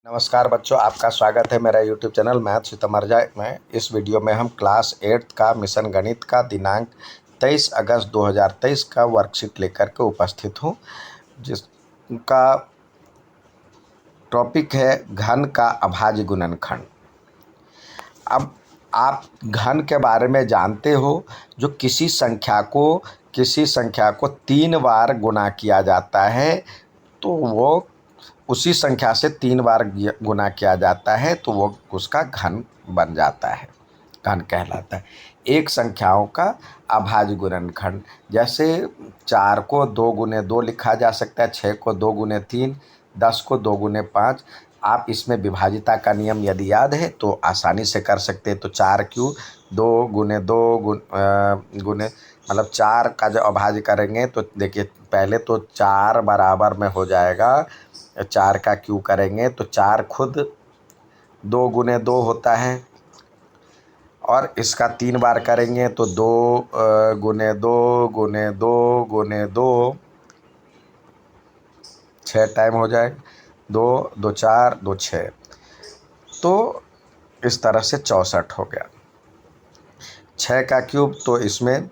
नमस्कार बच्चों, आपका स्वागत है मेरा यूट्यूब चैनल मैथ सीतामढ़ी में। इस वीडियो में हम क्लास 8 का मिशन गणित का दिनांक 23 अगस्त 2023 का वर्कशीट लेकर के उपस्थित हूँ, जिसका टॉपिक है घन का अभाज्य गुणनखंड। अब आप घन के बारे में जानते हो, जो किसी संख्या को 3 बार गुणा किया जाता है तो वो उसी संख्या से 3 बार गुना किया जाता है तो वो उसका घन बन जाता है, घन कहलाता है। एक संख्याओं का अभाज्य गुणनखंड, जैसे 4 को 2 गुने 2 लिखा जा सकता है, 6 को 2 गुने 3, 10 को 2 गुने 5। आप इसमें विभाजिता का नियम यदि याद है तो आसानी से कर सकते हैं। तो 4 क्यों 2 गुने 2 गुने मतलब 4 का जो अभाज्य करेंगे तो देखिए, पहले तो 4 बराबर में हो जाएगा। 4 का क्यों करेंगे तो 4 खुद 2 गुने 2 होता है, और इसका 3 बार करेंगे तो 2 गुने 2 गुने 2 गुने 2, 6 टाइम हो जाएगा। 2 2 4 2 6, तो इस तरह से 64 हो गया। 6 का क्यूब, तो इसमें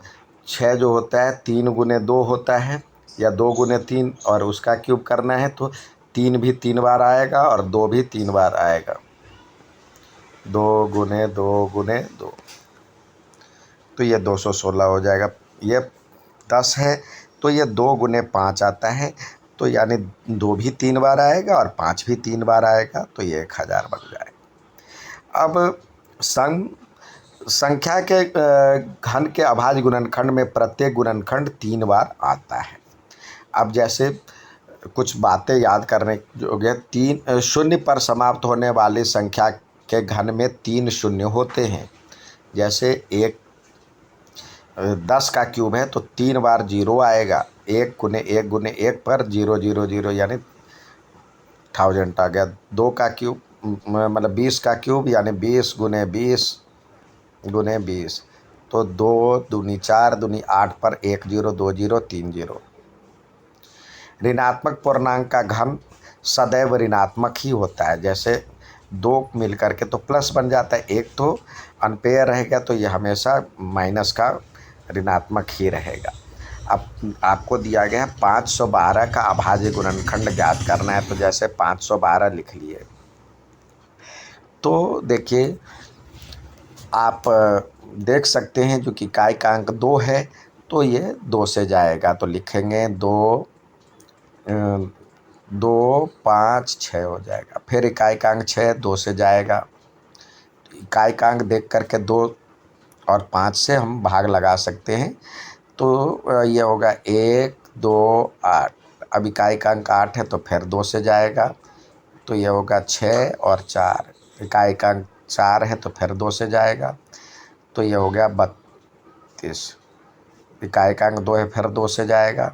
6 जो होता है 3 गुने 2 होता है, या 2 गुने 3, और उसका क्यूब करना है तो 3 भी 3 बार आएगा और 2 भी 3 बार आएगा। 2 गुने 2 गुने 2, तो ये 216 हो जाएगा। ये 10 है तो ये 2 गुने 5 आता है, तो यानी 2 भी 3 बार आएगा और 5 भी 3 बार आएगा, तो ये 1000 बन जाएगा। अब संख्या के घन के अभाज्य गुणनखंड में प्रत्येक गुणनखंड 3 बार आता है। अब जैसे कुछ बातें याद करने योग्य, 3 शून्य पर समाप्त होने वाली संख्या के घन में 3 शून्य होते हैं। जैसे 10 का क्यूब है तो 3 बार 0 आएगा। 1 गुने 1 गुने 1 पर 0 0 0 यानी 1000 आ गया। 2 का क्यूब मतलब 20 का क्यूब यानी 20 गुने 20 गुने 20, तो 2 दूनी 4 दूनी 8 पर 1 0 2 0 3 0। ऋणात्मक पूर्णांक का घन सदैव ऋणात्मक ही होता है। जैसे 2 मिल करके तो प्लस बन जाता है, 1 तो अनपेयर रहेगा, तो ये हमेशा माइनस का ऋणात्मक ही रहेगा। अब आपको दिया गया है 512 का अभाज्य गुणनखंड ज्ञात करना है। तो जैसे 512 लिख लिए, तो देखिए आप देख सकते हैं जो कि इकाई का अंक 2 है तो ये 2 से जाएगा, तो लिखेंगे 2 2 5 6 हो जाएगा। फिर इकाई का अंक 6 2 से जाएगा, तो इकाई का अंक देख करके 2 और 5 से हम भाग लगा सकते हैं, तो ये होगा 1 2 8। अब इकाई का अंक 8 है तो फिर 2 से जाएगा, तो ये होगा 6 और 4। इकाई का अंक 4 है तो फिर 2 से जाएगा, तो ये हो गया 32। इकाई का अंक 2 है फिर 2 से जाएगा,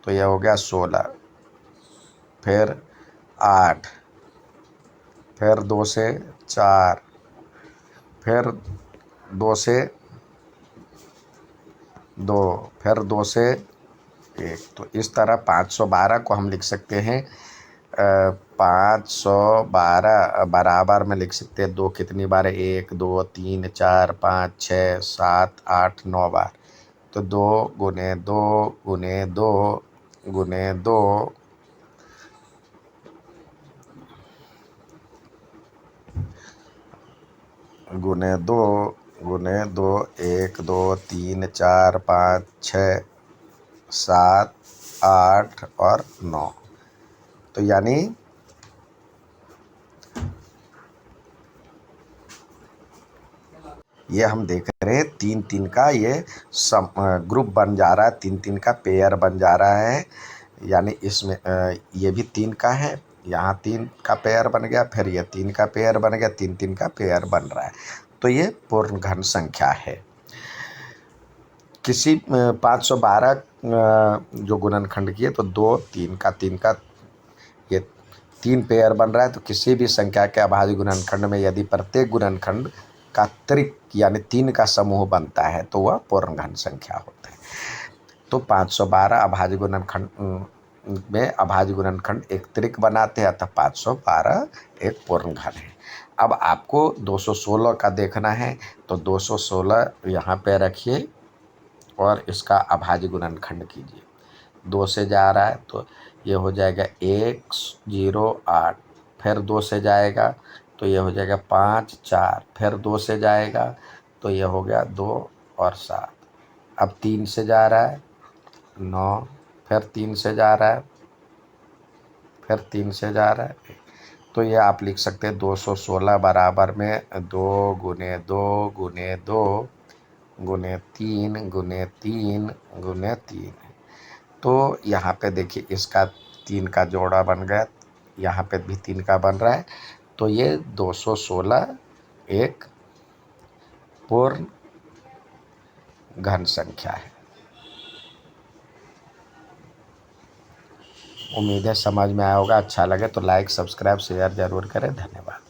तो ये हो गया 16। फिर 8, फिर 2 से 4, फिर 2 से 2, फिर 2 से 1। तो इस तरह 512 को हम लिख सकते हैं 512 बराबर में लिख सकते हैं 2 कितनी बार है, 1 2 3 4 5 6 7 8 9 बार। तो 2 गुने 2 गुने 2 गुने 2 गुने 2 गुने 2, 1 2 3 4 5 6 7 8 और 9। तो यानी ये हम देख रहे हैं 3 3 का ये ग्रुप बन जा रहा है, 3 3 का पेयर बन जा रहा है। यानी इसमें ये भी 3 का है, यहाँ 3 का पेयर बन गया, फिर ये 3 का पेयर बन गया, 3 3 का पेयर बन रहा है। तो ये पूर्ण घन संख्या है। किसी 512 जो गुणनखंड की है तो 2 3 का ये 3 पेयर बन रहा है। तो किसी भी संख्या के अभाज्य गुणनखंड में यदि प्रत्येक गुणनखंड का त्रिक यानी 3 का समूह बनता है तो वह पूर्ण घन संख्या होता है। तो 512 अभाज्य गुणनखंड में अभाज्य गुणनखंड एक त्रिक बनाते हैं, अतः 512 एक पूर्ण घन है। अब आपको 216 का देखना है, तो 216 यहाँ पे रखिए और इसका अभाज्य गुणनखंड कीजिए। 2 से जा रहा है तो ये हो जाएगा 108, फिर 2 से जाएगा तो ये हो जाएगा 5 4, फिर 2 से जाएगा तो ये हो गया 2 और 7। अब 3 से जा रहा है 9, फिर 3 से जा रहा है, फिर 3 से जा रहा है, तो ये आप लिख सकते हैं 216 बराबर में 2 गुने 2 गुने 2 गुने 3 गुने 3 गुने 3। तो यहाँ पे देखिए इसका 3 का जोड़ा बन गया, यहाँ पे भी 3 का बन रहा है, तो ये 216 एक पूर्ण घन संख्या है। उम्मीद है समझ में आया होगा। अच्छा लगे तो लाइक सब्सक्राइब शेयर जरूर करें। धन्यवाद।